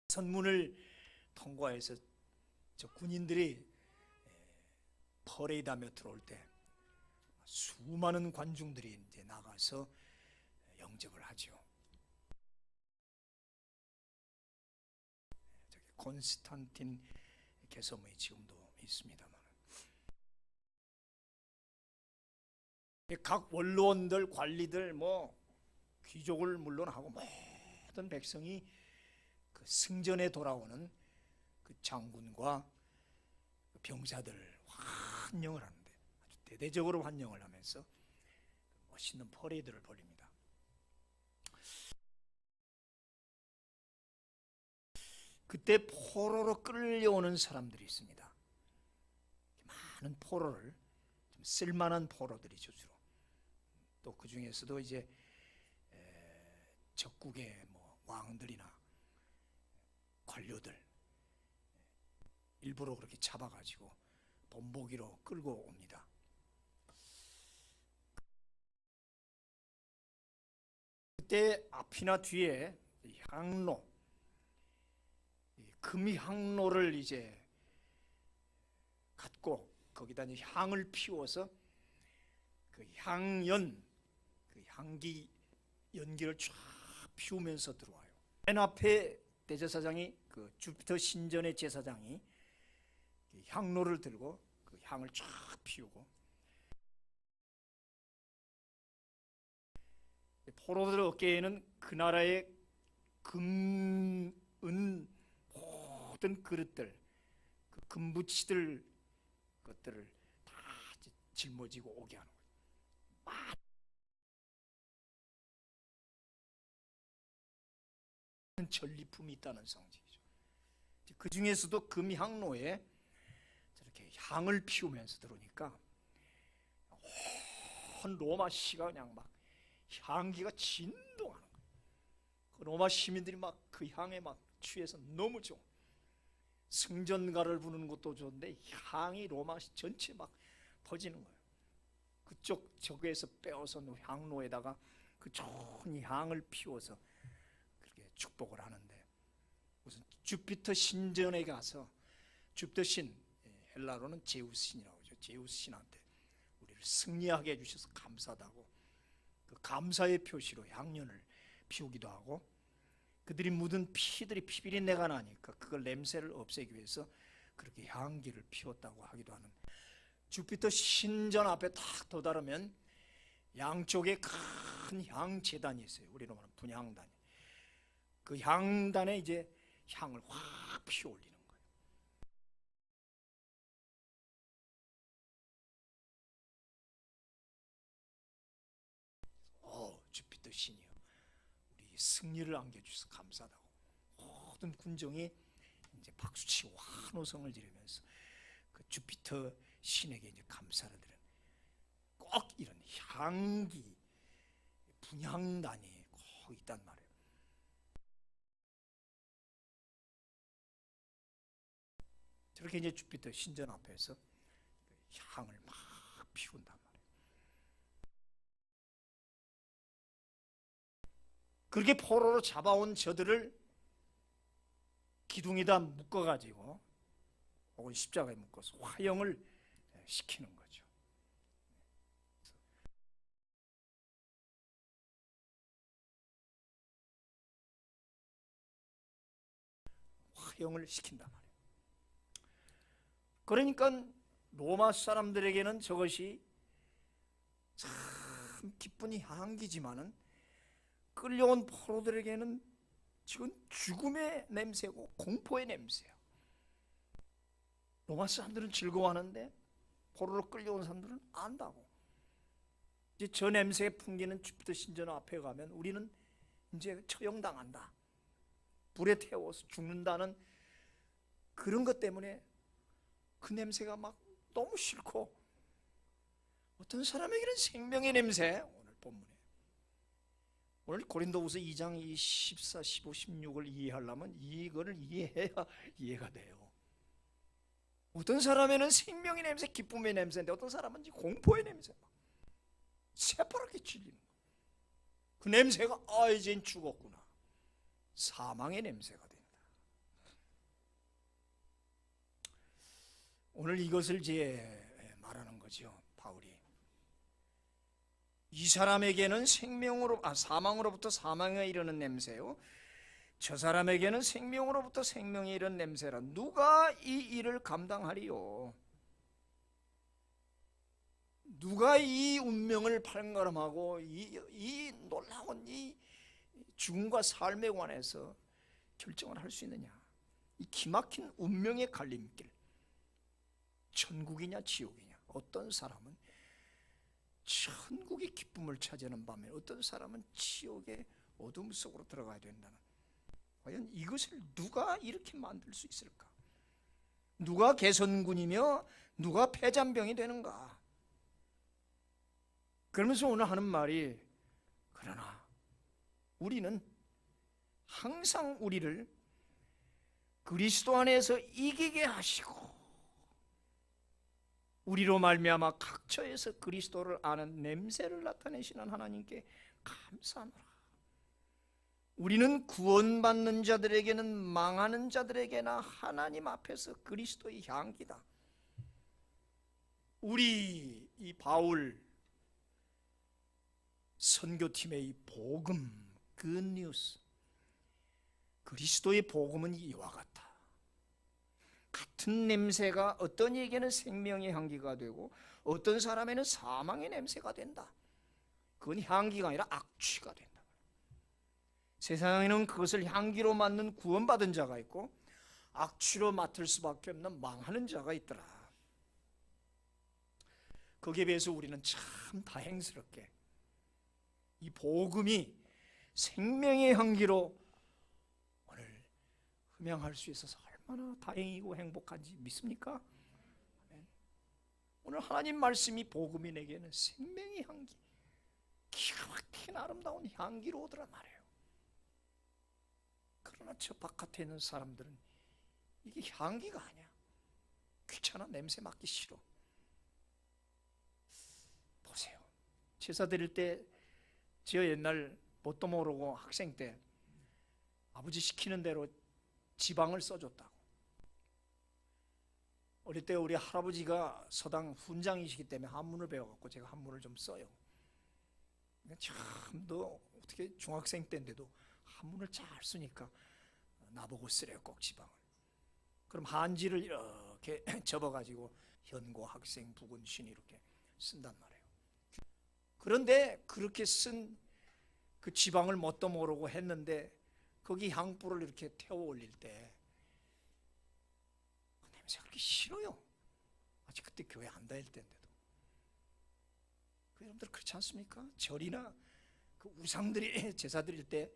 선문을 통과해서 저 군인들이 퍼레이드하며 들어올 때 수많은 관중들이 이제 나가서 영접을 하죠. 저기 콘스탄틴 개섬이 지금도 있습니다만, 각 원로원들, 관리들, 귀족을 물론하고 모든 백성이 그 승전에 돌아오는 그 장군과 그 병사들을 환영을 하는데 아주 대대적으로 환영을 하면서 멋있는 퍼레이드를 벌립니다. 그때 포로로 끌려오는 사람들이 있습니다. 많은 포로를, 좀 쓸만한 포로들이죠, 주로. 또 그 중에서도 이제 적국의 왕들이나 관료들 일부러 그렇게 잡아가지고 본보기로 끌고 옵니다. 그때 앞이나 뒤에 향로, 금향로를 이제 갖고 거기다 이제 향을 피워서 그 향연, 그 향기 연기를 쫙 피우면서 들어와요. 맨 앞에 대제사장이, 그 주피터 신전의 제사장이 향로를 들고 그 향을 쫙 피우고, 포로들 어깨에는 그 나라의 금, 은 모든 그릇들, 그 금부치들 것들을 다 짊어지고 오게 하는 거예요. 전리품이 있다는 성질이죠. 그 중에서도 금향로에 저렇게 향을 피우면서 들어오니까 온 로마시가 그냥 막 향기가 진동하는 거예요. 그 로마 시민들이 막 그 향에 막 취해서 너무 좋아. 승전가를 부르는 것도 좋은데 향이 로마 전체 막 퍼지는 거예요. 그쪽 저기에서 빼어서 향로에다가 그 좋은 향을 피워서 그렇게 축복을 하는데, 무슨 주피터 신전에 가서 주피터 신, 헬라로는 제우스 신이라고 하죠. 제우스 신한테 우리를 승리하게 해주셔서 감사하다고 그 감사의 표시로 향연을 피우기도 하고, 그들이 묻은 피들이 피비린내가 나니까 그걸 냄새를 없애기 위해서 그렇게 향기를 피웠다고 하기도 하는, 주피터 신전 앞에 딱 도달하면 양쪽에 큰 향재단이 있어요. 우리로 말하면 분향단이. 그 향단에 이제 향을 확 피워 올리는 거예요. 주피터 신이요, 우리 승리를 안겨주셔서 감사하다고 모든 군정이 이제 박수치고 환호성을 지르면서 그 주피터 신에게 이제 감사를 드리는, 꼭 이런 향기 분향단이 꼭 있단 말이에요. 저렇게 이제 주피터 신전 앞에서 향을 막 피운단 말이에요. 그렇게 포로로 잡아온 저들을 기둥에다 묶어가지고 혹은 십자가에 묶어서 화형을 시키는 거죠. 화형을 시킨단 말이에요. 그러니까 로마 사람들에게는 저것이 참 기쁜 향기지만은 끌려온 포로들에게는 지금 죽음의 냄새고 공포의 냄새야. 로마 사람들은 즐거워하는데 포로로 끌려온 사람들은 안다고. 이제 저 냄새에 풍기는 주피터 신전 앞에 가면 우리는 이제 처형당한다, 불에 태워서 죽는다는 그런 것 때문에 그 냄새가 막 너무 싫고, 어떤 사람에게는 생명의 냄새, 오늘 본문에 오늘 고린도후서 2장 14, 15, 16을 이해하려면 이거를 이해해야 이해가 돼요. 어떤 사람에는 생명의 냄새, 기쁨의 냄새인데 어떤 사람은 공포의 냄새, 새파랗게 질리는 거예요. 그 냄새가 이젠 죽었구나, 사망의 냄새가 된다. 오늘 이것을 이제 말하는 거죠, 바울이. 이 사람에게는 사망으로부터 사망에 이르는 냄새요, 저 사람에게는 생명으로부터 생명에 이르는 냄새라. 누가 이 일을 감당하리요? 누가 이 운명을 판가름하고 이 놀라운 이 죽음과 삶에 관해서 결정을 할 수 있느냐? 이 기막힌 운명의 갈림길, 천국이냐 지옥이냐. 어떤 사람은 천국의 기쁨을 차지하는 반면 어떤 사람은 지옥의 어둠 속으로 들어가야 된다는, 과연 이것을 누가 이렇게 만들 수 있을까? 누가 개선군이며 누가 폐잔병이 되는가? 그러면서 오늘 하는 말이, 그러나 우리는 항상 우리를 그리스도 안에서 이기게 하시고 우리로 말미암아 각처에서 그리스도를 아는 냄새를 나타내시는 하나님께 감사하노라. 우리는 구원받는 자들에게는 망하는 자들에게나 하나님 앞에서 그리스도의 향기다. 우리 이 바울 선교팀의 이 복음, 굿뉴스, 그리스도의 복음은 이와 같다. 같은 냄새가 어떤 이에게는 생명의 향기가 되고 어떤 사람에는 사망의 냄새가 된다. 그건 향기가 아니라 악취가 된다. 세상에는 그것을 향기로 맡는 구원받은 자가 있고 악취로 맡을 수밖에 없는 망하는 자가 있더라. 거기에 비해서 우리는 참 다행스럽게 이 복음이 생명의 향기로 오늘 흠양할 수 있어서 얼마나 다행이고 행복한지 믿습니까? 오늘 하나님 말씀이 복음이 내게는 생명의 향기, 기가 막히게 아름다운 향기로 오더란 말이에요. 그러나 저 바깥에 있는 사람들은 이게 향기가 아니야. 귀찮아, 냄새 맡기 싫어. 보세요, 제사 드릴 때 저 옛날 뭣도 모르고 학생 때 아버지 시키는 대로 지방을 써줬다고. 어릴 때 우리 할아버지가 서당 훈장이시기 때문에 한문을 배워갖고 제가 한문을 좀 써요. 참, 너 어떻게 중학생 때인데도 한문을 잘 쓰니까 나보고 쓰래요, 꼭 지방을. 그럼 한지를 이렇게 접어가지고 현고, 학생, 부군, 신 이렇게 쓴단 말이에요. 그런데 그렇게 쓴 그 지방을 뭣도 모르고 했는데 거기 향불을 이렇게 태워 올릴 때 그 냄새가 그렇게 싫어요. 아직 그때 교회 안 다닐 때인데도. 그 여러분들 그렇지 않습니까? 절이나 그 우상들이 제사 드릴 때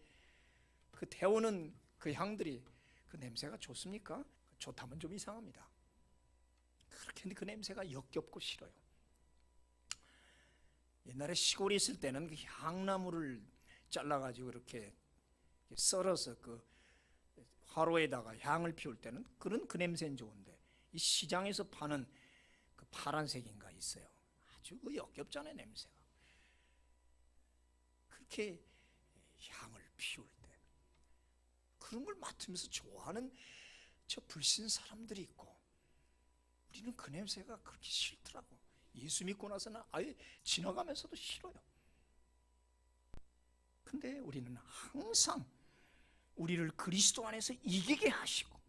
그 태우는 그 향들이 그 냄새가 좋습니까? 좋다면 좀 이상합니다. 그렇게 그 냄새가 역겹고 싫어요. 옛날에 시골에 있을 때는 그 향나무를 잘라가지고 이렇게 썰어서 그 화로에다가 향을 피울 때는 그런 그 냄새는 좋은데, 이 시장에서 파는 그 파란색인가 있어요. 아주 그 역겹잖아요, 냄새가. 그렇게 향을 피울 때 그런 걸 맡으면서 좋아하는 저 불신 사람들이 있고, 우리는 그 냄새가 그렇게 싫더라고. 예수 믿고 나서는 아예 지나가면서도 싫어요. 근데 우리는 항상 우리를 그리스도 안에서 이기게 하시고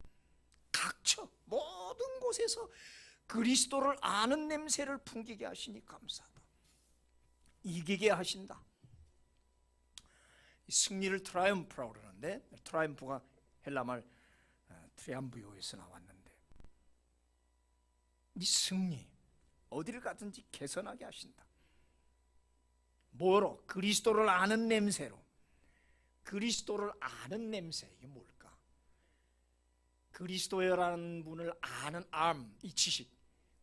각처 모든 곳에서 그리스도를 아는 냄새를 풍기게 하시니 감사하다. 이기게 하신다. 승리를 트라이엄프라고 그러는데, 트라이엄프가 헬라말 트리암부요에서 나왔는데, 이 승리, 어디를 가든지 개선하게 하신다. 뭐로? 그리스도를 아는 냄새로. 그리스도를 아는 냄새, 이게 뭘까? 그리스도라는 분을 아는 이 지식,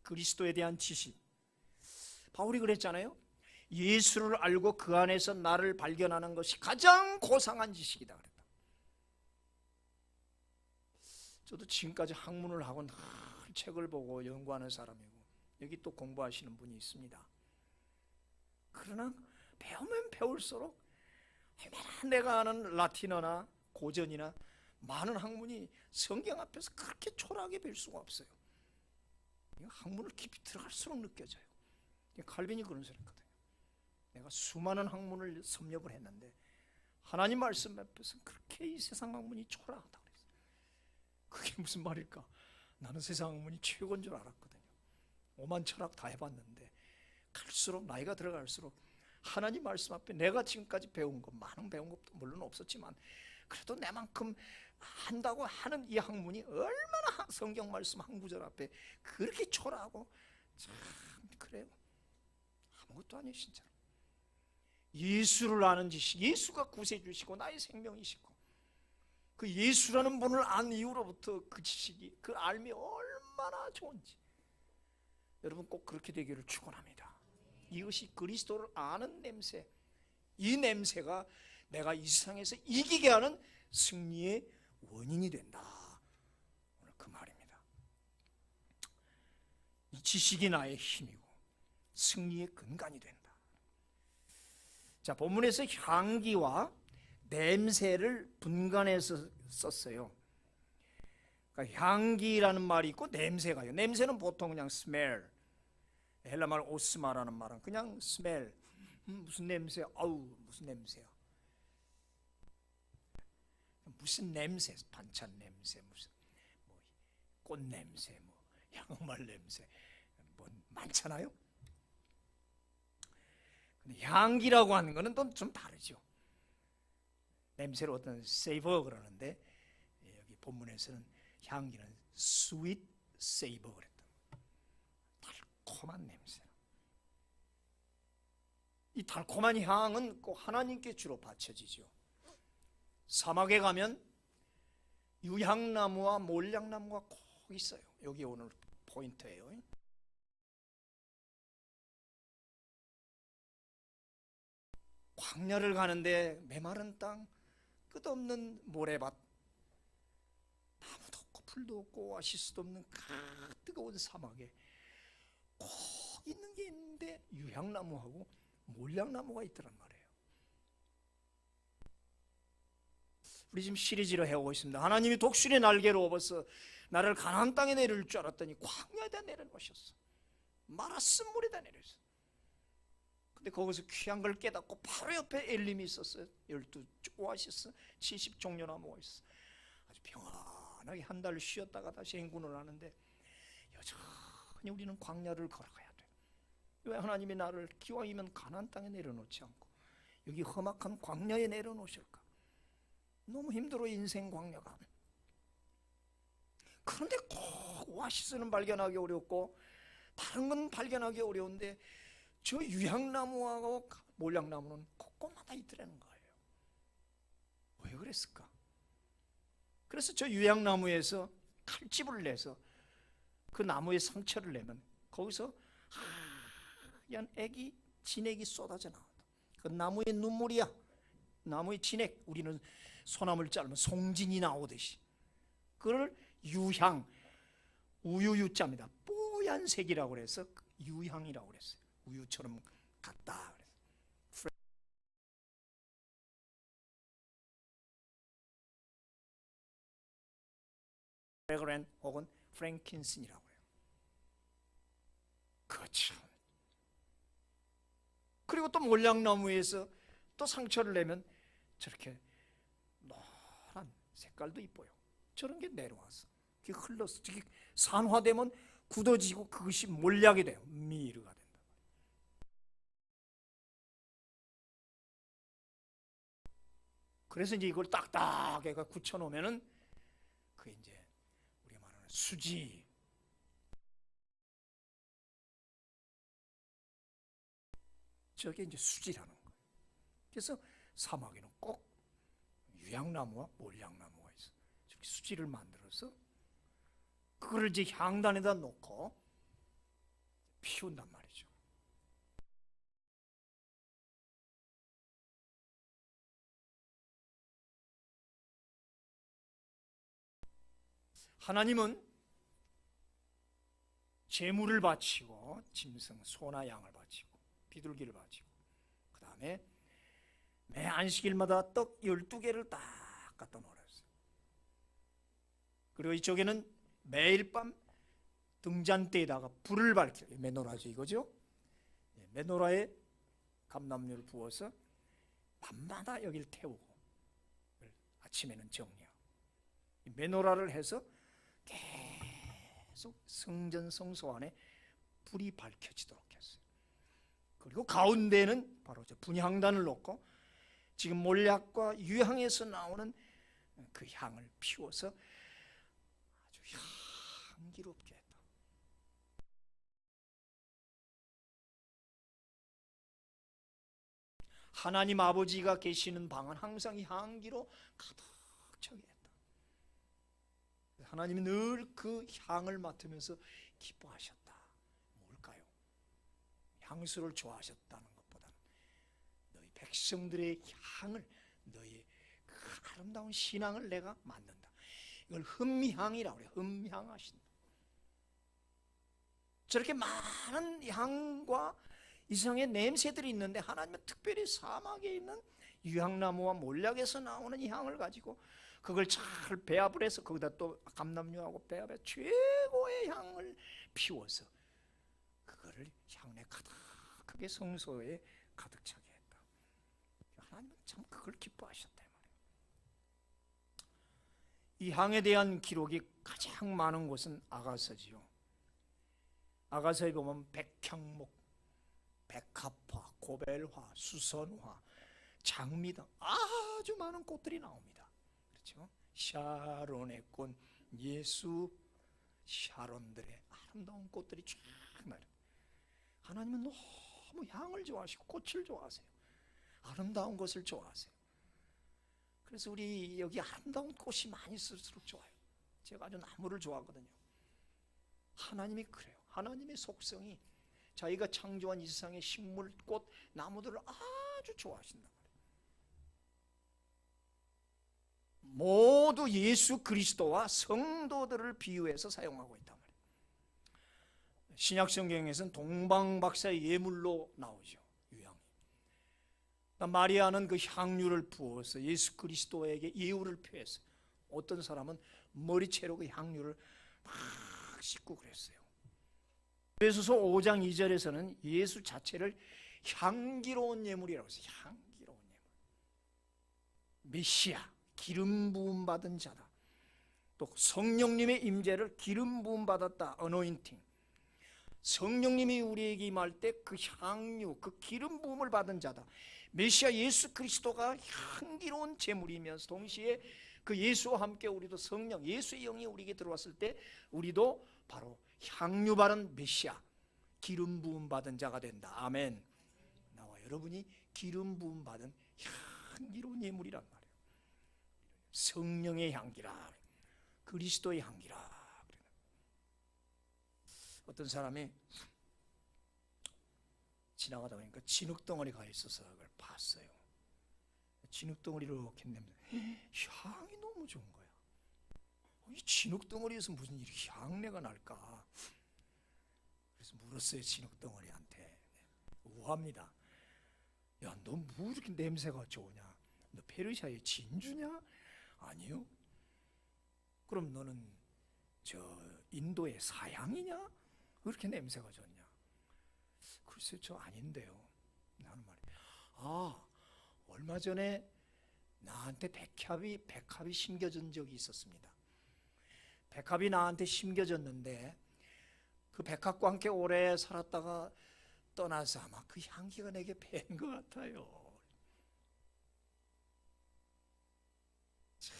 그리스도에 대한 지식. 바울이 그랬잖아요. 예수를 알고 그 안에서 나를 발견하는 것이 가장 고상한 지식이다 그랬다. 저도 지금까지 학문을 하고 늘 책을 보고 연구하는 사람이고, 여기 또 공부하시는 분이 있습니다. 그러나 배우면 배울수록 얼마나 내가 아는 라틴어나 고전이나 많은 학문이 성경 앞에서 그렇게 초라하게 볼 수가 없어요. 학문을 깊이 들어갈수록 느껴져요. 칼빈이 그런 소리 했거든요. 내가 수많은 학문을 섭렵을 했는데 하나님 말씀 앞에서 그렇게 이 세상 학문이 초라하다 그랬어요. 그게 무슨 말일까? 나는 세상 학문이 최고인 줄 알았거든요. 오만 철학 다 해봤는데 갈수록 나이가 들어갈수록 하나님 말씀 앞에 내가 지금까지 배운 것, 많은 배운 것도 물론 없었지만 그래도 내만큼 한다고 하는 이 학문이 얼마나 성경 말씀 한 구절 앞에 그렇게 초라하고 참 그래요. 아무것도 아니에요. 진짜로 예수를 아는 지식, 예수가 구세주시고 나의 생명이시고 그 예수라는 분을 안 이후로부터 그 지식이, 그 알미 얼마나 좋은지 여러분 꼭 그렇게 되기를 축원합니다. 이것이 그리스도를 아는 냄새, 이 냄새가 내가 이 세상에서 이기게 하는 승리의 원인이 된다. 오늘 그 말입니다. 이 지식이 나의 힘이고 승리의 근간이 된다. 자, 본문에서 향기와 냄새를 분간해서 썼어요. 그러니까 향기라는 말이 있고 냄새가요. 냄새는 보통 그냥 smell, 헬라 말 오스마라는 말은 그냥 smell, 무슨 냄새, 아우 무슨 냄새야, 무슨 냄새, 반찬 냄새, 무슨 뭐 꽃 냄새, 뭐 양말 냄새, 뭐 많잖아요. 근데 향기라고 하는 거는 또 좀 다르죠. 냄새를 어떤 savor 그러는데 여기 본문에서는 향기는 sweet savor 그랬다. 달콤한 냄새. 이 달콤한 향은 꼭 하나님께 주로 바쳐지죠. 사막에 가면 유향나무와 몰량나무가 꼭 있어요. 여기 오늘 포인트예요. 광야를 가는데 메마른 땅, 끝없는 모래밭, 나무도 없고 풀도 없고 오아시스도 없는 뜨거운 사막에 꼭 있는 게 있는데 유향나무하고 몰량나무가 있더란 말이에요. 우리 지금 시리즈로 해오고 있습니다. 하나님이 독수리의 날개로 업어서 나를 가나안 땅에 내릴 줄 알았더니 광야에다 내려놓으셨어. 마라슨 물에다 내렸어. 근데 거기서 귀한 걸 깨닫고 바로 옆에 엘림이 있었어요. 12 오아시스 70종려나무가 있어. 아주 평안하게 한 달 쉬었다가 다시 행군을 하는데 여전히 우리는 광야를 걸어가야 돼. 왜 하나님이 나를 기왕이면 가나안 땅에 내려놓지 않고 여기 험악한 광야에 내려놓으실까? 너무 힘들어 인생 광야가. 그런데 꼭 오아시스는 발견하기 어렵고 다른 건 발견하기 어려운데 저 유향나무하고 몰량나무는 곳곳마다 있더라는 거예요. 왜 그랬을까? 그래서 저 유향나무에서 칼집을 내서 그 나무에 상처를 내면 거기서 하얀 액이, 진액이 쏟아져 나온다. 그 나무의 눈물이야. 나무의 진액, 우리는 소나무를 자르면 송진이 나오듯이 그걸 유향, 우유유자입니다. 뽀얀색이라고 그래서 유향이라고 그랬어요. 우유처럼 같다. 프레그랜 혹은 프랭킨슨이라고 해요. 그렇죠. 그리고 또 몰량나무에서 또 상처를 내면 저렇게 노란 색깔도 이뻐요. 저런 게 내려와서 그게 흘러서 저게 산화되면 굳어지고 그것이 몰약이 돼요. 미르가 된다. 그래서 이제 이걸 딱딱하게 굳혀놓으면은 그 이제 우리가 말하는 수지. 저게 이제 수지라는 거예요. 그래서 사막에는 꼭 유향나무와 몰량나무가 있어. 저렇게 수지를 만들어서 그거를 이제 향단에다 놓고 피운단 말이죠. 하나님은 제물을 바치고 짐승, 소나 양을 바치고 비둘기를 바치고 그 다음에 매 안식일마다 떡 12개를 딱 갖다 놓으셨어요. 그리고 이쪽에는 매일 밤 등잔대에다가 불을 밝혀, 메노라죠 이거죠. 메노라에 감람유를 부어서 밤마다 여기를 태우고 아침에는 정리하고, 메노라를 해서 계속 성전 성소 안에 불이 밝혀지도록 했어요. 그리고 가운데는 바로 저 분향단을 놓고 지금 몰약과 유향에서 나오는 그 향을 피워서 아주 향기롭게 했다. 하나님 아버지가 계시는 방은 항상 향기로 가득 차게 했다. 하나님이 늘 그 향을 맡으면서 기뻐하셨다. 뭘까요? 향수를 좋아하셨다는 것보다는 너희 백성들의 향을, 너희 그 아름다운 신앙을 내가 맡는다. 이걸 흠향이라고 그래요. 흠향하신다. 저렇게 많은 향과 이상의 냄새들이 있는데 하나님은 특별히 사막에 있는 유향나무와 몰약에서 나오는 이 향을 가지고 그걸 잘 배합을 해서 거기다 또 감람유하고 배합해 최고의 향을 피워서 그거를 향내 가득하게 성소에 가득 차게 했다. 하나님은 참 그걸 기뻐하셨다 말이에요. 이 향에 대한 기록이 가장 많은 곳은 아가서지요. 아가서에 보면 백향목, 백합화, 고벨화, 수선화, 장미 등 아주 많은 꽃들이 나옵니다. 그렇죠? 샤론의 꽃, 예수 샤론들의 아름다운 꽃들이 쫙 나요. 하나님은 너무 향을 좋아하시고 꽃을 좋아하세요. 아름다운 것을 좋아하세요. 그래서 우리 여기 아름다운 꽃이 많이 있을수록 좋아요. 제가 아주 나무를 좋아하거든요. 하나님이 그래요. 하나님의 속성이 자기가 창조한 이 세상의 식물, 꽃, 나무들을 아주 좋아하신단 말이에요. 모두 예수 그리스도와 성도들을 비유해서 사용하고 있단 말이에요. 신약 성경에서는 동방박사의 예물로 나오죠. 유향이. 마리아는 그 향유를 부어서 예수 그리스도에게 예우를 표해서 어떤 사람은 머리채로 그 향유를 막 씻고 그랬어요. 에베소서 5장 2절에서는 예수 자체를 향기로운 예물이라고 했어요. 향기로운 예물. 메시아, 기름 부음 받은 자다. 또 성령님의 임재를 기름 부음 받았다. 어노인팅. 성령님이 우리에게 임할 때 그 향유, 그 기름 부음을 받은 자다. 메시아 예수 그리스도가 향기로운 제물이면서 동시에 그 예수와 함께 우리도 성령, 예수의 영이 우리에게 들어왔을 때 우리도 바로 향유 바른 메시아, 기름 부음 받은 자가 된다. 아멘. 나와 여러분이 기름 부음 받은 향기로운 예물이란 말이에요. 성령의 향기라, 그리스도의 향기라. 어떤 사람이 지나가다 보니까 진흙덩어리 가 있어서 그걸 봤어요. 진흙덩어리를 이렇게 내면 향이 너무 좋은 거야. 이 진흙덩어리에서 무슨 이렇게 향내가 날까? 그래서 물었어요. 진흙덩어리한테. 우합니다. 야, 너 뭐 이렇게 냄새가 좋으냐? 너 페르시아의 진주냐? 아니요. 그럼 너는 저 인도의 사향이냐? 그렇게 냄새가 좋냐? 글쎄 저 아닌데요. 나는 말이야. 아, 얼마 전에 나한테 백합이 심겨진 적이 있었습니다. 백합이 나한테 심겨졌는데 그 백합과 함께 오래 살았다가 떠나서 아마 그 향기가 내게 배인 것 같아요. 참,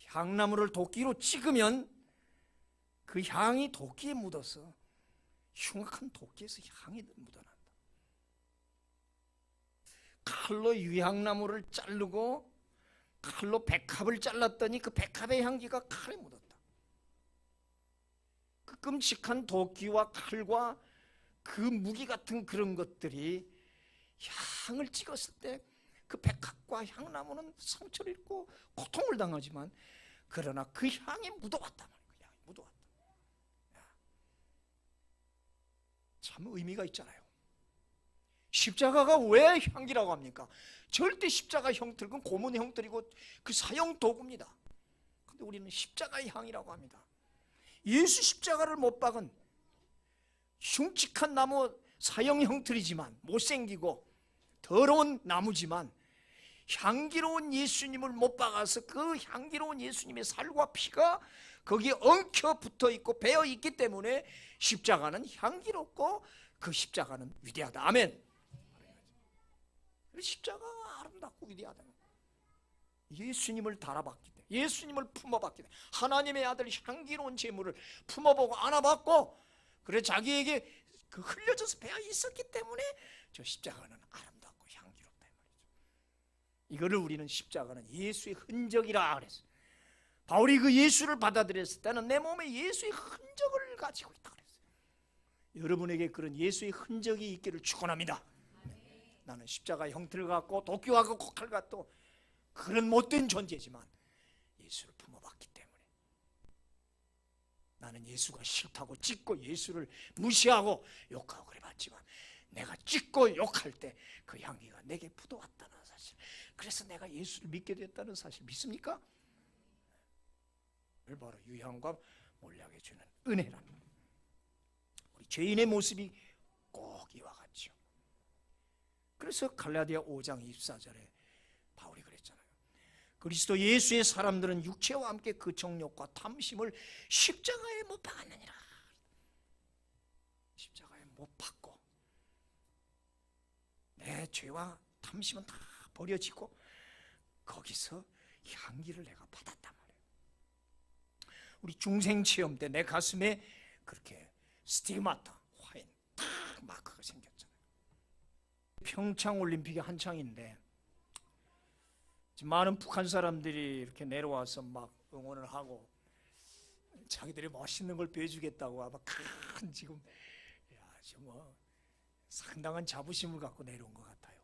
향나무를 도끼로 찍으면 그 향이 도끼에 묻어서 흉악한 도끼에서 향이 묻어난다. 칼로 유향나무를 자르고 칼로 백합을 잘랐더니 그 백합의 향기가 칼에 묻었다. 그 끔찍한 도끼와 칼과 그 무기 같은 그런 것들이 향을 찍었을 때 그 백합과 향나무는 상처를 입고 고통을 당하지만 그러나 그 향이 묻어왔단 말이에요. 그 향이 묻어왔다. 참 의미가 있잖아요. 십자가가 왜 향기라고 합니까? 절대 십자가 형틀은 고문 형틀이고 그 사형 도구입니다. 근데 우리는 십자가의 향이라고 합니다. 예수 십자가를 못 박은 흉측한 나무 사형 형틀이지만 못생기고 더러운 나무지만 향기로운 예수님을 못 박아서 그 향기로운 예수님의 살과 피가 거기에 엉켜 붙어 있고 배어 있기 때문에 십자가는 향기롭고 그 십자가는 위대하다. 아멘. 십자가가 아름답고 위대하다. 예수님을 달아봤기 때문에, 예수님을 품어봤기 때문에, 하나님의 아들 향기로운 제물을 품어보고 안아봤고, 그래 자기에게 그 흘려져서 배어 있었기 때문에 저 십자가는 아름답고 향기롭다 이 말이죠. 이거를 우리는 십자가는 예수의 흔적이라 그랬어요. 바울이 그 예수를 받아들였을 때는 내 몸에 예수의 흔적을 가지고 있다 그랬어요. 여러분에게 그런 예수의 흔적이 있기를 축원합니다. 나는 십자가 형태를 갖고 도끼와 칼 같고 그런 못된 존재지만 예수를 품어봤기 때문에 나는 예수가 싫다고 찢고 예수를 무시하고 욕하고 그래봤지만 내가 찢고 욕할 때 그 향기가 내게 묻어왔다는 사실, 그래서 내가 예수를 믿게 됐다는 사실 믿습니까? 그걸 바로 유향과 몰약해 주는 은혜랍니다. 우리 죄인의 모습이 꼭 이와 같죠. 그래서 갈라디아 5장 24절에 바울이 그랬잖아요. 그리스도 예수의 사람들은 육체와 함께 그 정욕과 탐심을 십자가에 못 박았느니라. 십자가에 못 박고 내 죄와 탐심은 다 버려지고 거기서 향기를 내가 받았단 말이에요. 우리 중생 체험 때 내 가슴에 그렇게 스티그마타, 화인 딱 마크가 생겼잖아요. 평창 올림픽이 한창인데 많은 북한 사람들이 이렇게 내려와서 막 응원을 하고 자기들이 멋있는 걸 보여주겠다고 아마 큰 지금 뭐 상당한 자부심을 갖고 내려온 것 같아요.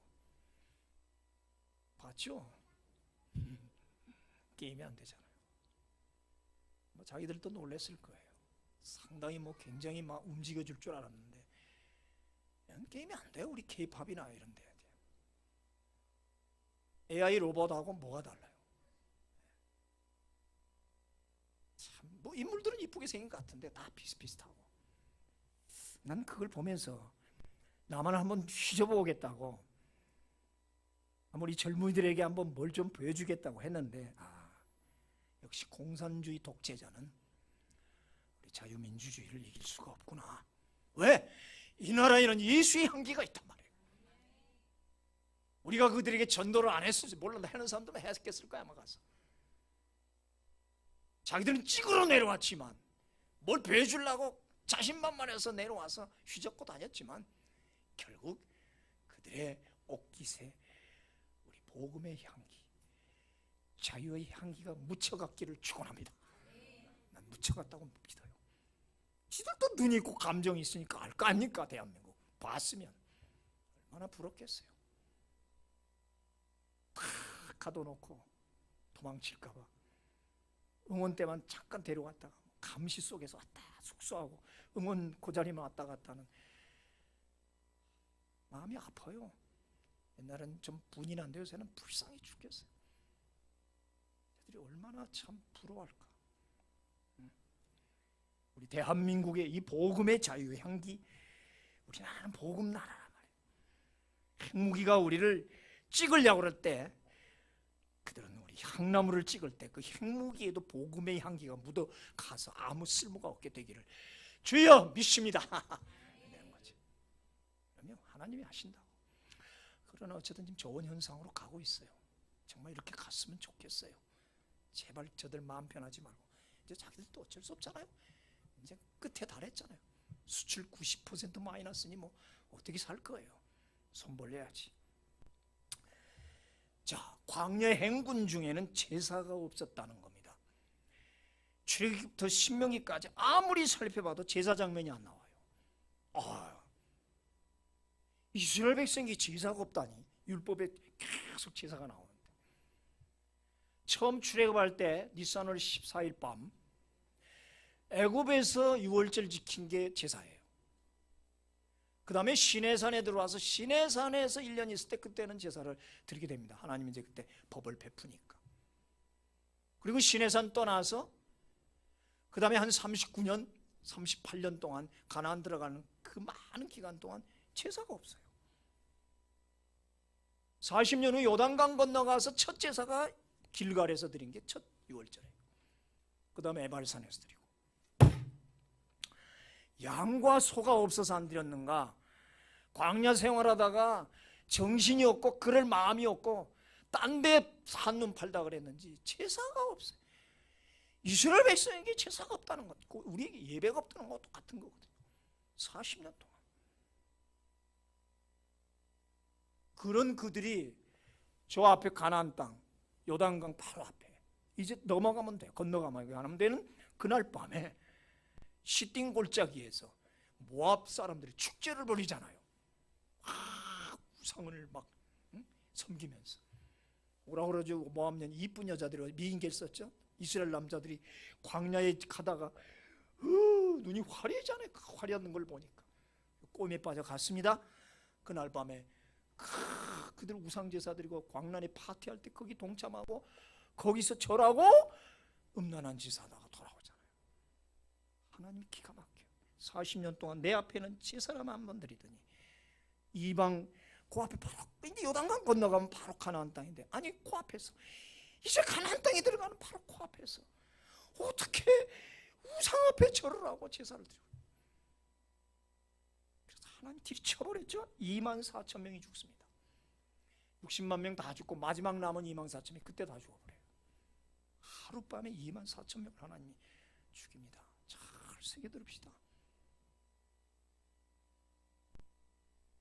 봤죠? 게임이 안 되잖아요. 뭐 자기들도 놀랬을 거예요. 상당히 뭐 굉장히 막 움직여줄 줄 알았는데 게임이 안 돼요. 우리 K-팝이나 이런 데 AI 로봇하고 뭐가 달라요? 참 뭐 인물들은 이쁘게 생긴 것 같은데 다 비슷비슷하고, 난 그걸 보면서 나만 한번 휘저어보겠다고 우리 젊은이들에게 한번 뭘 좀 보여주겠다고 했는데 역시 공산주의 독재자는 우리 자유민주주의를 이길 수가 없구나. 왜? 이 나라에는 예수의 향기가 있단 말이에요. 우리가 그들에게 전도를 안 했을지 몰라. 하는 사람들은 했겠을 거야 아마 가서. 자기들은 찍으러 내려왔지만 뭘 보여주려고 자신만만해서 내려와서 휘젓고 다녔지만 결국 그들의 옷깃에 우리 복음의 향기, 자유의 향기가 묻혀갔기를 축원합니다. 난 묻혀갔다고 믿어요. 지들도 눈이 있고 감정이 있으니까 알 거 아닙니까? 대한민국 봤으면 얼마나 부럽겠어요. 팍 가둬놓고 도망칠까 봐 응원 때만 잠깐 데려왔다가 감시 속에서 왔다 숙소하고 응원 그 자리만 왔다 갔다 하는 마음이 아파요. 옛날엔 좀 분이 난데 요새는 불쌍해 죽겠어요. 애들이 얼마나 참 부러워할까. 우리 대한민국의 이 복음의 자유의 향기, 우리나라는 복음 나라란 말이에요. 핵무기가 우리를 찍으려고 그럴 때 그들은 우리 향나무를 찍을 때 그 핵무기에도 복음의 향기가 묻어가서 아무 쓸모가 없게 되기를 주여 믿습니다. 이런 거지. 그러면 하나님이 하신다고. 그러나 어쨌든 지금 좋은 현상으로 가고 있어요. 정말 이렇게 갔으면 좋겠어요. 제발 저들 마음 편하지 말고. 이제 자기들도 어쩔 수 없잖아요. 이제 끝에 달했잖아요. 수출 90% 마이너스니 뭐 어떻게 살 거예요. 손 벌려야지. 자, 광야 행군 중에는 제사가 없었다는 겁니다. 출애굽부터 신명기까지 아무리 살펴봐도 제사 장면이 안 나와요. 이스라엘 백성이 제사가 없다니. 율법에 계속 제사가 나오는데 처음 출애굽할 때 니산월 14일 밤 애굽에서 유월절 지킨 게 제사예요. 그 다음에 시내산에 들어와서 시내산에서 1년 있을 때 그때는 제사를 드리게 됩니다. 하나님이 이제 그때 법을 베푸니까. 그리고 시내산 떠나서 그 다음에 한 39년, 38년 동안 가나안 들어가는 그 많은 기간 동안 제사가 없어요. 40년 후 요단강 건너가서 첫 제사가 길갈에서 드린 게 첫 유월절이에요. 그 다음에 에발산에서 드리고. 양과 소가 없어서 안 드렸는가? 광야 생활하다가 정신이 없고 그럴 마음이 없고 딴 데 한눈 팔다 그랬는지 제사가 없어요. 이스라엘 백성에게 제사가 없다는 것, 우리에게 예배가 없다는 것과 똑같은 거거든요. 40년 동안. 그런 그들이 저 앞에 가나안 땅, 요단강 바로 앞에 이제 넘어가면 돼. 건너가면 안 되는 그날 밤에 시띵 골짜기에서 모압 사람들이 축제를 벌이잖아요. 우상을 막 섬기면서 뭐라 그러죠? 모압년 이쁜 여자들이 미인계를 썼죠. 이스라엘 남자들이 광야에 가다가 눈이 화려하잖아요. 그 화려한 걸 보니까 꿈에 빠져갔습니다. 그날 밤에 그들 우상제사들이고 광란에 파티할 때 거기 동참하고 거기서 절하고 음란한 짓 하다가 돌아오잖아요. 하나님 기가 막혀요. 40년 동안 내 앞에는 제사람 한 번 드리더니 이방 그 앞에 바로 이제 요단강 건너가면 바로 가나안 땅인데, 아니 그 앞에서 이제 가나안 땅에 들어가는 바로 그 앞에서 어떻게 우상 앞에 절을 하고 제사를 드리고. 그래서 하나님 들이쳐버렸죠. 24,000명이 죽습니다. 60만 명 다 죽고 마지막 남은 24,000명이 그때 다 죽어버려요. 하룻밤에 24,000명을 하나님이 죽입니다. 잘 새겨 들읍시다.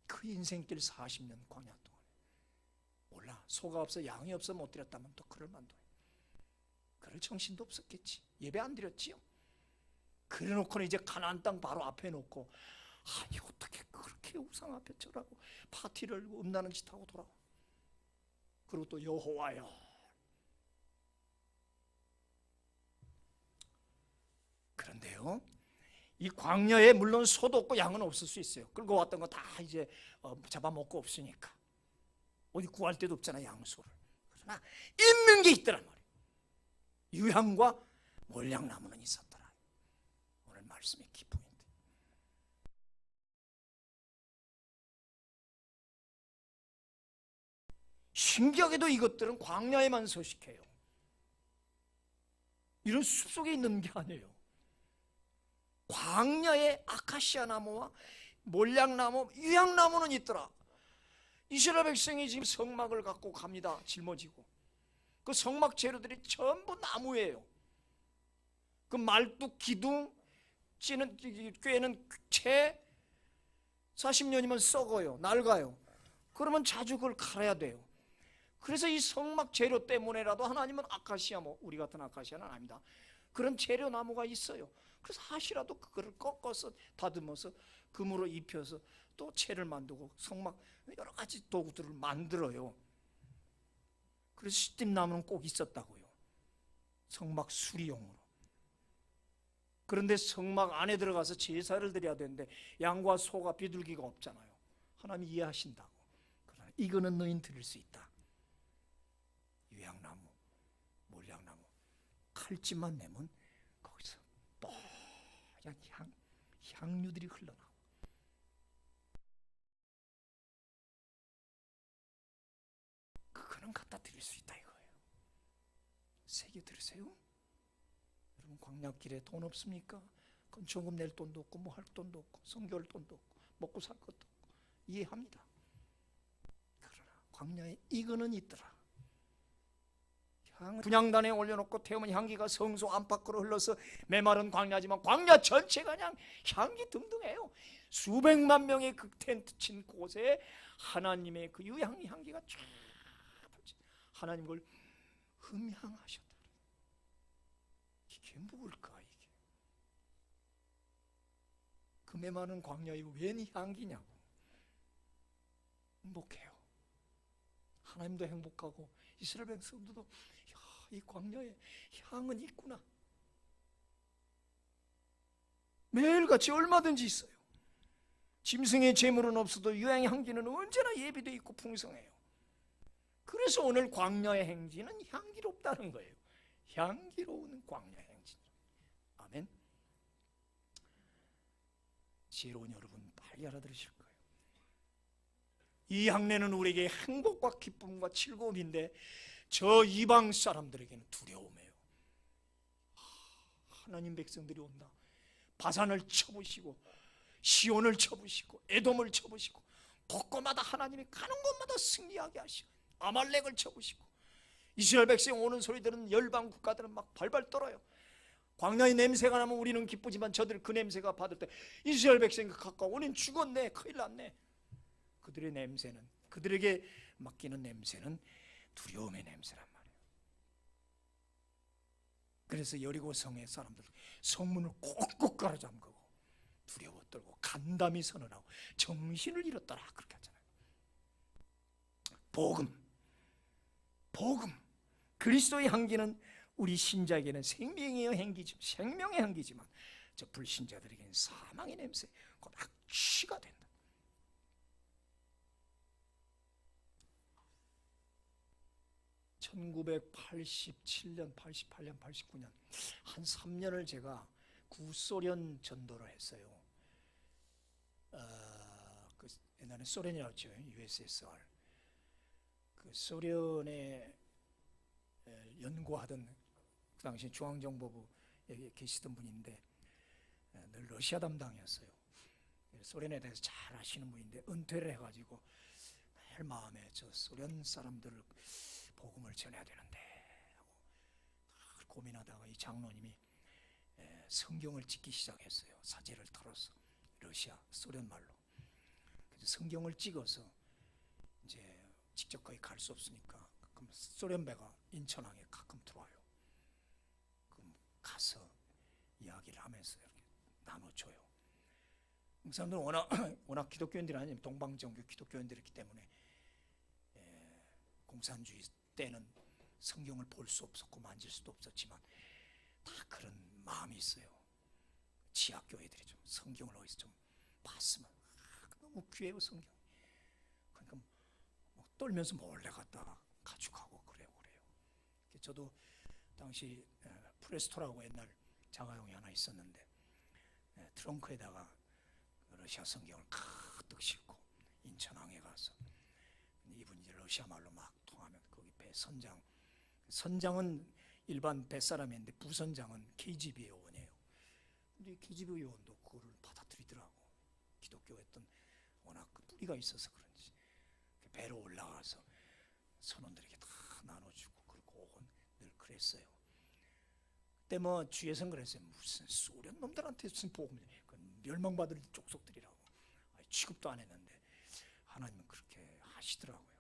그 인생길 40년 광야 동안 몰라, 소가 없어 양이 없어 못 드렸다면 또 그럴 만도 해요. 그럴 정신도 없었겠지. 예배 안 드렸지요. 그래 놓고는 이제 가나안 땅 바로 앞에 놓고 아니 어떻게 그렇게 우상 앞에 절하고 파티를 음란한 짓 하고 돌아와. 그리고 또 여호와여, 그런데요 이 광야에 물론 소도 없고 양은 없을 수 있어요. 끌고 왔던 거 다 이제 잡아먹고 없으니까 어디 구할 데도 없잖아 양소를. 그러나 있는 게 있더란 말이에요. 유향과 몰량나무는 있었더라. 오늘 말씀의 기포인트. 신기하게도 이것들은 광야에만 서식해요. 이런 숲속에 있는 게 아니에요. 광야에 아카시아 나무와 몰량나무, 유향나무는 있더라. 이스라엘 백성이 지금 성막을 갖고 갑니다. 짊어지고 그 성막 재료들이 전부 나무예요. 그 말뚝, 기둥, 찌는 꿰는 채 40년이면 썩어요. 낡아요. 그러면 자주 그걸 갈아야 돼요. 그래서 이 성막 재료 때문에라도 하나님은 아카시아, 뭐 우리 같은 아카시아는 아닙니다. 그런 재료 나무가 있어요. 그래서 하시라도 그거를 꺾어서 다듬어서 금으로 입혀서 또 채를 만들고 성막 여러 가지 도구들을 만들어요. 그래서 시띠나무는 꼭 있었다고요. 성막 수리용으로. 그런데 성막 안에 들어가서 제사를 드려야 되는데 양과 소가 비둘기가 없잖아요. 하나님이 이해하신다고. 그러나 이거는 너희는 드릴 수 있다. 유향나무, 몰량나무, 칼집만 내면 거기서 뽀얀 향유들이 흘러나오고. 그거는 갖다 드릴 수 있다 이거예요. 새겨 들으세요. 여러분 광야길에 돈 없습니까? 건축금 낼 돈도 없고 뭐 할 돈도 없고 성교할 돈도 없고 먹고 살 것도 없고 이해합니다. 그러나 광야에 이거는 있더라. 분향단에 올려놓고 태우면 향기가 성소 안팎으로 흘러서 메마른 광야지만 광야 전체가 그냥 향기 등등해요. 수백만 명의 그 텐트 친 곳에 하나님의 그 유향 향기가 쫙 하나님 그걸 흠향하셨다. 이게 뭘까 이게? 그 메마른 광야에 웬 향기냐고. 행복해요. 하나님도 행복하고 이스라엘 백성들도 이 광야에 향은 있구나. 매일같이 얼마든지 있어요. 짐승의 재물은 없어도 유향의 향기는 언제나 예비되어 있고 풍성해요. 그래서 오늘 광야의 행진은 향기롭다는 거예요. 향기로운 광야 행진. 아멘. 지혜로운 여러분 빨리 알아들으실 거예요. 이 향내는 우리에게 행복과 기쁨과 즐거움인데 저 이방 사람들에게는 두려움이에요. 하나님 백성들이 온다. 바산을 쳐부시고 시온을 쳐부시고 에돔을 쳐부시고 곳곳마다 하나님이 가는 곳마다 승리하게 하시고 아말렉을 쳐부시고 이스라엘 백성 오는 소리 들은 열방 국가들은 막 발발 떨어요. 광야의 냄새가 나면 우리는 기쁘지만 저들 그 냄새가 받을 때 이스라엘 백성이 가까워 우리는 죽었네, 큰일 났네. 그들의 냄새는, 그들에게 맡기는 냄새는 두려움의 냄새란 말이에요. 그래서 여리고 성의 사람들 성문을 꼭꼭 가로잠그고 두려워 떨고 간담이 선언하고 정신을 잃었더라 그렇게 하잖아요. 복음 그리스도의 향기는 우리 신자에게는 생명의 향기지만 저 불신자들에게는 사망의 냄새, 곧 악취가 된다. (1987년) (88년) (89년) 한 3년을 제가 구소련 전도를 했어요. 그 옛날에 소련이었죠. USSR. 그 소련에 연구하던 그 당시 중앙정보부에 계시던 분인데 늘 러시아 담당이었어요. 소련에 대해서 잘 아시는 분인데 은퇴를 해가지고 늘 마음에 저 소련 사람들을 복음을 전해야 되는데 하고 고민하다가 이 장로님이 성경을 찍기 시작했어요. 사제를 털어서 러시아 소련 말로. 그래서 성경을 찍어서 이제 직접 거기 갈 수 없으니까 그럼 소련 배가 인천항에 가끔 들어와요. 그럼 가서 이야기를 하면서 이렇게 나눠줘요. 그 사람들은 워낙 기독교인들이 아니면 동방정교 기독교인들이기 때문에 공산주의 때는 성경을 볼 수 없었고 만질 수도 없었지만 다 그런 마음이 있어요. 지하교회들이 좀 성경을 어디서 좀 봤으면 너무 귀해요 성경. 그러니까 뭐 떨면서 몰래 갖다 가지고 가고 그래요. 저도 당시 프레스토라고 옛날 자가용이 하나 있었는데 트렁크에다가 러시아 성경을 가득 싣고 인천항에 가서 이분이 이제 러시아 말로 막 통하면 거기 배 선장은 일반 뱃사람인데 부선장은 KGB 요원이에요. 근데 KGB 요원도 그거를 받아들이더라고. 기독교였던 워낙 그 뿌리가 있어서 그런지 배로 올라가서 선원들에게 다 나눠주고 그리고 늘 그랬어요. 그때 뭐 주에선 그랬어요. 무슨 소련 놈들한테 무슨 복음, 멸망받을 족속들이라고. 취급도 안 했는데 하나님은 그렇게 하시더라고요.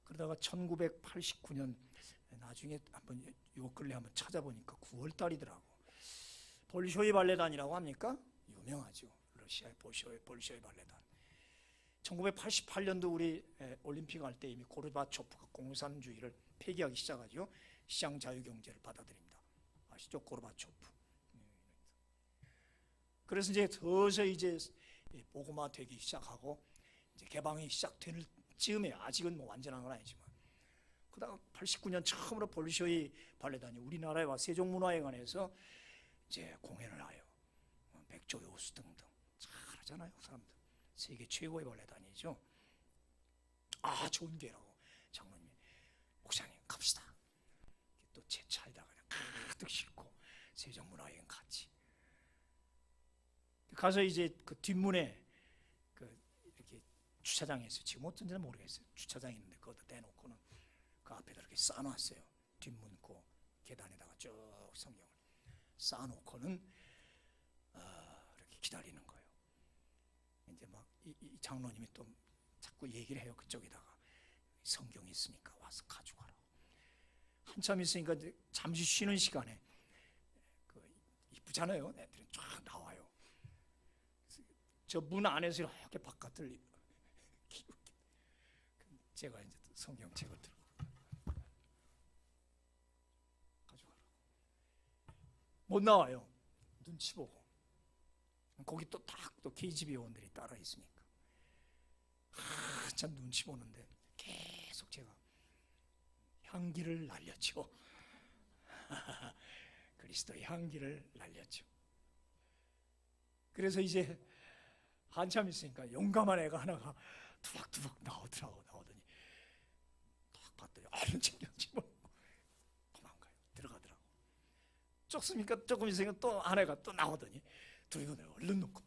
그러다가 1989년 나중에 한번 요 근래 한번 찾아보니까 9월 달이더라고. 볼쇼이 발레단이라고 합니까? 유명하죠. 러시아의 볼쇼이 발레단. 1988년도 우리 올림픽 할 때 이미 고르바초프가 공산주의를 폐기하기 시작하죠. 시장 자유경제를 받아들입니다. 아시죠? 고르바초프. 그래서 이제 서서히 이제 복음화 되기 시작하고 이제 개방이 시작될 즈음에 아직은 뭐 완전한 건 아니지만 그다가 89년 처음으로 볼쇼이 발레단이 우리나라에 와 세종문화회관에서 이제 공연을 해요. 백조 요수 등등 잘하잖아요, 그 사람들. 세계 최고의 발레단이죠. 아, 좋은 기회라고 장로님이 목사님 갑시다. 또 제 차에다가 그냥 가득 싣고 세종문화회관 같이 가서 이제 그 뒷문에 그 이렇게 주차장에 있어요. 지금 어떤지는 모르겠어요. 주차장이 있는데 그것도 대놓고는 그 앞에다 이렇게 쌓아놨어요. 뒷문 그 계단에다가 쭉 성경을 쌓아놓고는 이렇게 기다리는 거예요. 이제 막 이 장로님이 또 자꾸 얘기를 해요. 그쪽에다가 성경이 있으니까 와서 가져가라. 한참 있으니까 이제 잠시 쉬는 시간에 그 이쁘잖아요. 애들이 쫙 나와요. 저 문 안에서 이렇게 바깥을 제가 이제 성경책을 들고 가져가라. 못 나와요. 눈치 보고. 거기 또 딱 또 KGB 요원들이 따라 있으니까 참 눈치 보는데 계속 제가 향기를 날렸죠. 그리스도의 향기를 날렸죠. 그래서 이제 한참 있으니까 용감한 애가 하나가 투박투박 나오더니 딱 봤더니 얼른 챙겼지 뭐. 도망가요. 들어가더라고. 쫓습니까? 조금 있으니까 또 아내가 또 나오더니 둘이 얼른 놓고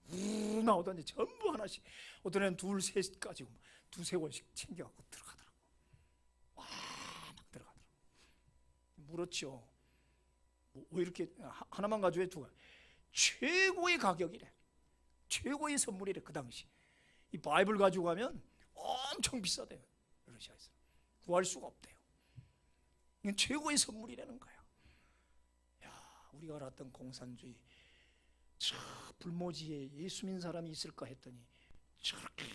우 나오더니 전부 하나씩, 어떤 애는 둘, 셋까지 두세 권씩 챙겨갖고 들어가더라고. 와, 막 들어가더라고. 물었죠. 뭐 이렇게 하나만 가져왜 두 가지? 최고의 가격이래. 최고의 선물이래. 그 당시 이 바이블 가지고 가면 엄청 비싸대요. 러시아에서 구할 수가 없대요. 이건 최고의 선물이라는 거야. 야, 우리가 알았던 공산주의, 저 불모지에 예수 믿는 사람이 있을까 했더니 저렇게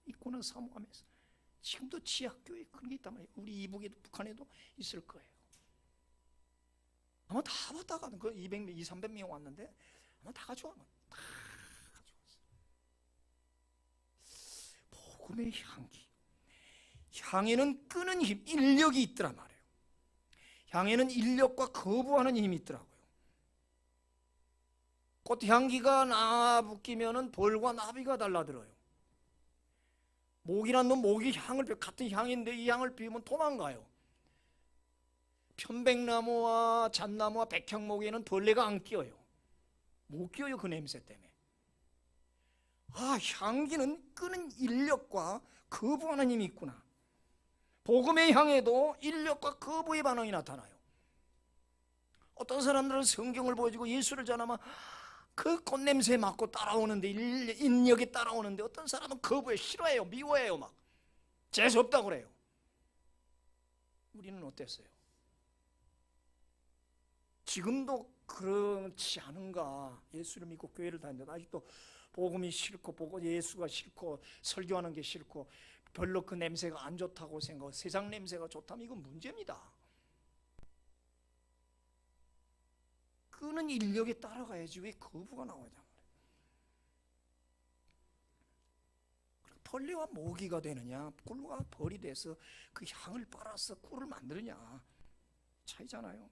있구나 사모하면서, 지금도 지하교회 그런 게 있단 말이에요. 우리 이북에도 북한에도 있을 거예요. 아마 다 왔다가 그 200명, 300명 왔는데 아마 다 가져와. 다 가져왔어. 복음의 향기. 향에는 끄는 힘, 인력이 있더란 말이에요. 향에는 인력과 거부하는 힘이 있더라고요. 꽃향기가 나붙기면은 벌과 나비가 달라들어요. 모기란 놈 모기 향을 같은 향인데 이 향을 피우면 도망가요. 편백나무와 잣나무와 백향목에는 벌레가 안 끼어요. 못 끼어요, 그 냄새 때문에. 아, 향기는 끄는 인력과 거부하는 힘이 있구나. 복음의 향에도 인력과 거부의 반응이 나타나요. 어떤 사람들은 성경을 보여주고 예수를 전하면 그 꽃냄새 맡고 따라오는데, 인력이 따라오는데, 어떤 사람은 거부해, 싫어해요, 미워해요, 막 재수없다고 그래요. 우리는 어땠어요? 지금도 그렇지 않은가? 예수를 믿고 교회를 다니는데 아직도 복음이 싫고, 보고 예수가 싫고, 설교하는 게 싫고, 별로 그 냄새가 안 좋다고 생각하고 세상 냄새가 좋다면 이건 문제입니다. 끄는 인력에 따라가야지 왜 거부가 나오냐. 벌레와 모기가 되느냐, 꿀과 벌이 돼서 그 향을 빨아서 꿀을 만드느냐 차이잖아요.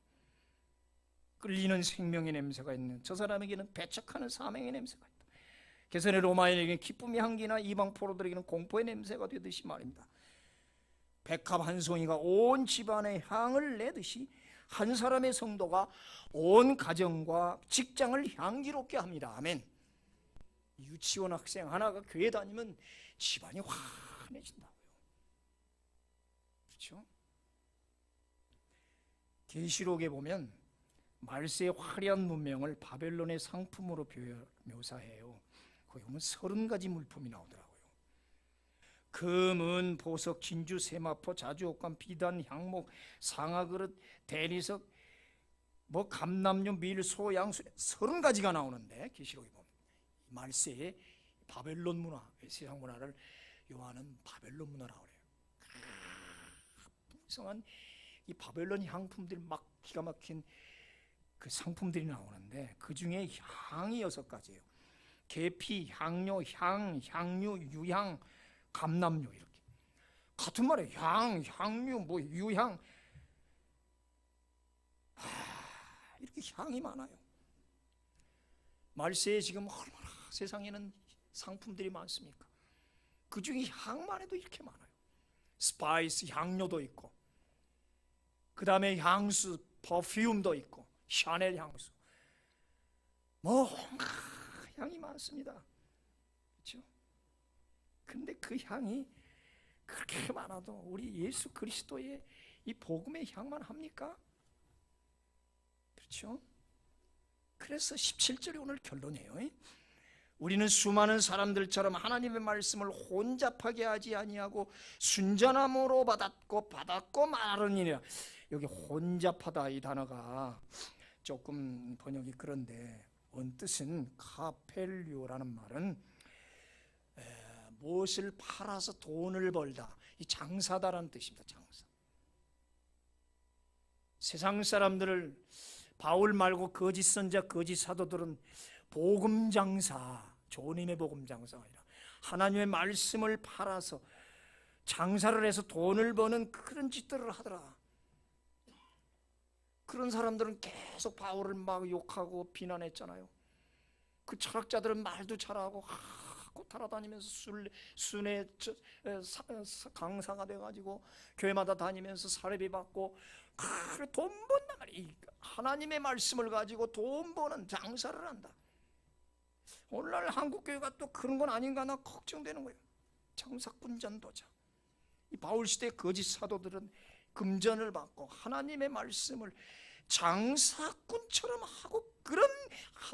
끌리는 생명의 냄새가 있는 저 사람에게는 배척하는 사명의 냄새가 있다. 개선의 로마인에게는 기쁨의 향기나 이방 포로들에게는 공포의 냄새가 되듯이 말입니다. 백합 한 송이가 온 집안의 향을 내듯이 한 사람의 성도가 온 가정과 직장을 향기롭게 합니다. 아멘. 유치원 학생 하나가 교회 다니면 집안이 환해진다고요. 그렇죠? 계시록에 보면 말세의 화려한 문명을 바벨론의 상품으로 묘사해요. 거기 보면 30가지 물품이 나오더라고요. 금, 은, 보석, 진주, 세마포, 자주, 옷감, 비단, 향목, 상아그릇, 대리석, 뭐 감람류, 밀, 소, 양, 30가지가 나오는데, 계시록에 보면 말세의 바벨론 문화, 세상 문화를 요하는 바벨론 문화라고 그래요. 풍성한 이 바벨론 향품들이 막 기가 막힌 그 상품들이 나오는데, 그 중에 향이 6가지예요. 계피, 향료, 향유, 유향, 감람류, 이렇게 같은 말에 향유, 뭐 유향, 이렇게 향이 많아요. 말세에 지금 얼마나 세상에는 상품들이 많습니까? 그 중에 향만 해도 이렇게 많아요. 스파이스, 향료도 있고, 그 다음에 향수, 퍼퓸도 있고, 샤넬 향수, 뭐 향이 많습니다. 그렇죠? 근데 그 향이 그렇게 많아도 우리 예수 그리스도의 이 복음의 향만 합니까? 그렇죠? 그래서 17절에 오늘 결론이에요. 우리는 수많은 사람들처럼 하나님의 말씀을 혼잡하게 하지 아니하고 순전함으로 받았고 말하느니라. 여기 혼잡하다 이 단어가 조금 번역이 그런데, 원뜻은 카펠류라는 말은 무엇을 팔아서 돈을 벌다, 이 장사다라는 뜻입니다. 장사. 세상 사람들을, 바울 말고 거짓 선자, 거짓 사도들은 복음 장사, 좋은 힘의 복음 장사가 아니라 하나님의 말씀을 팔아서 장사를 해서 돈을 버는 그런 짓들을 하더라. 그런 사람들은 계속 바울을 막 욕하고 비난했잖아요. 그 철학자들은 말도 잘하고 따라다니면서 순회 강사가 돼가지고 교회마다 다니면서 사례비 받고 돈 번단 말이야. 하나님의 말씀을 가지고 돈 버는 장사를 한다. 오늘날 한국교회가 또 그런 건 아닌가 나 걱정되는 거예요. 장사꾼 전도자. 이 바울 시대 거짓 사도들은 금전을 받고 하나님의 말씀을 장사꾼처럼 하고, 그런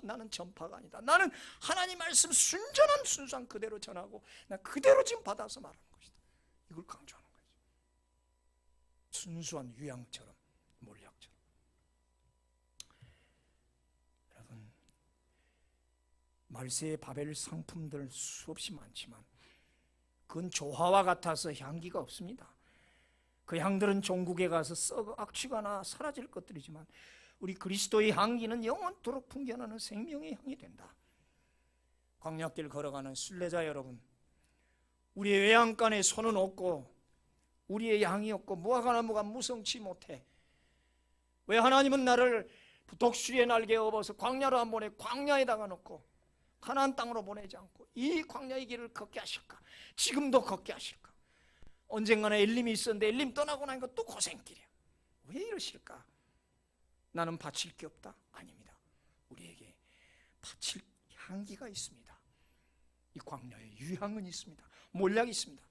나는 전파가 아니다. 나는 하나님 말씀 순전한 순수한 그대로 전하고 나 그대로 지금 받아서 말하는 것이다. 이걸 강조하는 거죠. 순수한 유양처럼, 몰약처럼. 여러분, 말세의 바벨 상품들 수없이 많지만 그건 조화와 같아서 향기가 없습니다. 그 향들은 종국에 가서 썩어 악취가 사라질 것들이지만 우리 그리스도의 향기는 영원토록 풍겨나는 생명의 향이 된다. 광야길 걸어가는 순례자 여러분, 우리의 외양간에 손은 없고 우리의 양이 없고 무화과나무가 무성치 못해. 왜 하나님은 나를 독수리의 날개에 업어서 광야로 안 보내 광야에다가 놓고 가나안 땅으로 보내지 않고 이 광야의 길을 걷게 하실까? 지금도 걷게 하실까? 언젠가는 엘림이 있었는데 엘림 떠나고 나니까 또 고생길이야. 왜 이러실까? 나는 바칠 게 없다? 아닙니다. 우리에게 바칠 향기가 있습니다. 이 광야에 유향은 있습니다. 몰약이 있습니다.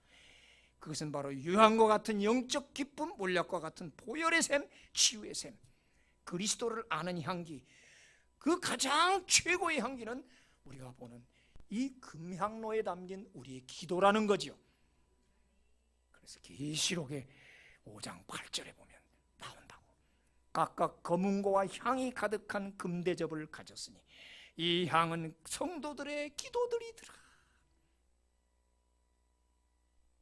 그것은 바로 유향과 같은 영적 기쁨, 몰약과 같은 보혈의 샘, 치유의 샘, 그리스도를 아는 향기. 그 가장 최고의 향기는 우리가 보는 이 금향로에 담긴 우리의 기도라는 거지요. 그래서 계시록의 5장 8절에 보면 나온다고. 각각 검은고와 향이 가득한 금대접을 가졌으니 이 향은 성도들의 기도들이더라.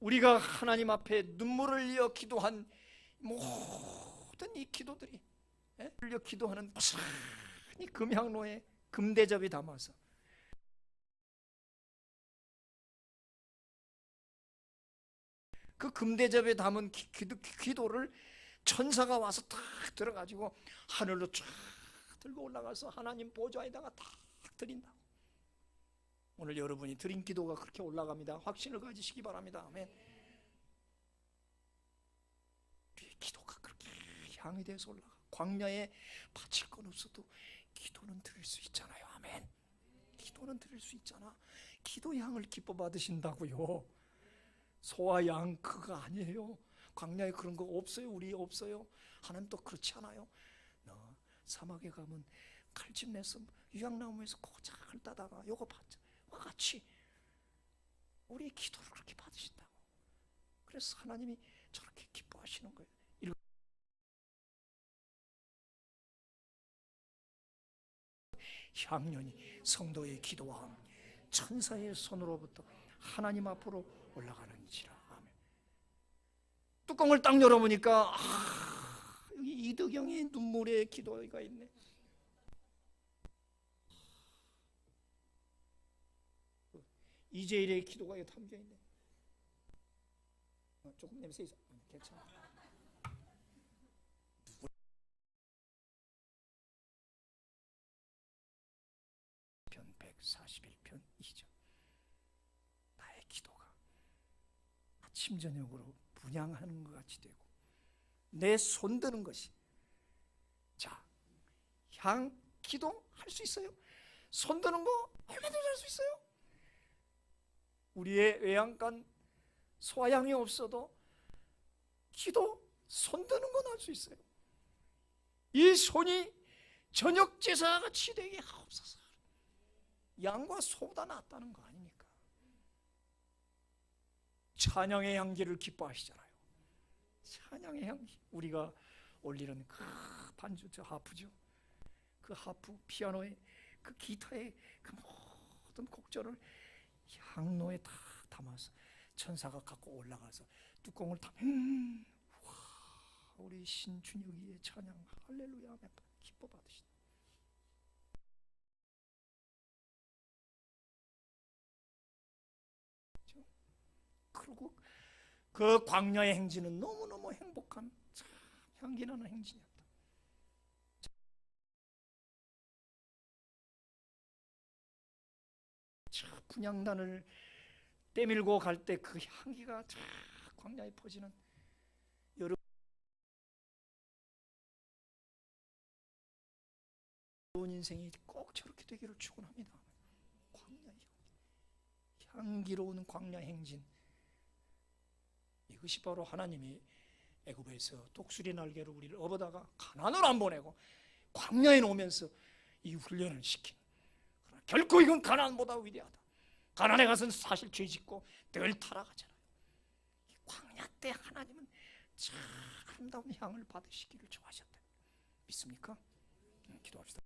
우리가 하나님 앞에 눈물을 흘려 기도한 모든 이 기도들이, 흘려 기도하는 이 금향로에 금대접이 담아서 그 금대접에 담은 기도를 천사가 와서 탁 들어가지고 하늘로 쫙 들고 올라가서 하나님 보좌에다가 탁 드린다고. 오늘 여러분이 드린 기도가 그렇게 올라갑니다. 확신을 가지시기 바랍니다. 아멘. 우리의 기도가 그렇게 향이 돼서 올라가. 광야에 바칠 건 없어도 기도는 드릴 수 있잖아요. 아멘. 기도는 드릴 수 있잖아. 기도 향을 기뻐 받으신다고요. 소와 양 그거 아니에요. 광야에 그런 거 없어요. 우리 없어요. 하나님 또 그렇지 않아요. 너 사막에 가면 칼집 내서 유향나무에서 고작을 따다가 요거 받자. 와 같이 우리의 기도를 그렇게 받으신다고. 그래서 하나님이 저렇게 기뻐하시는 거예요. 향연이 성도의 기도와 천사의 손으로부터 하나님 앞으로 올라가는지라. 아멘. 뚜껑을 딱 열어보니까 여기 이덕영의 눈물의 기도가 있네. 이재일의 기도가 여기 담겨있네. 조금 냄새 있어. 괜찮아. 편 141편 2절. 나의 기도가 아침 저녁으로 분향하는 것 같이 되고 내 손 드는 것이, 자, 향 기도 할 수 있어요? 손 드는 거 얼마든지 할 수 있어요? 우리의 외양간 소화향이 없어도 기도 손 드는 건 할 수 있어요. 이 손이 저녁 제사같이 되게 하옵소서. 양과 소보다 낫다는 거 아닙니까? 찬양의 향기를 기뻐하시잖아요. 찬양의 향기. 우리가 올리는 그 반주, 저 하프죠. 그 하프, 피아노의 그 기타의 그 모든 곡절을 향로에 다 담아서 천사가 갖고 올라가서 뚜껑을 다 우리 신준혁이의 찬양 할렐루야 하며 기뻐 받으신다. 그리고 그 광야의 행진은 너무너무 행복한 참 향기나는 행진이었다. 분향단을 때밀고 갈 때 그 향기가 쫙 광야에 퍼지는 여러분 인생이 꼭 저렇게 되기를 축원합니다. 광야의 향기로운 광야 행진, 이것이 바로 하나님이 애굽에서 독수리 날개로 우리를 업어다가 가나안으로 안 보내고 광야에 놓으면서 이 훈련을 시킨, 그러나 결코 이건 가나안보다 위대하다. 가나안에 가서는 사실 죄짓고 늘 타락하잖아요. 이 광야 때 하나님은 참 아름다운 향을 받으시기를 좋아하셨다. 믿습니까? 기도합시다.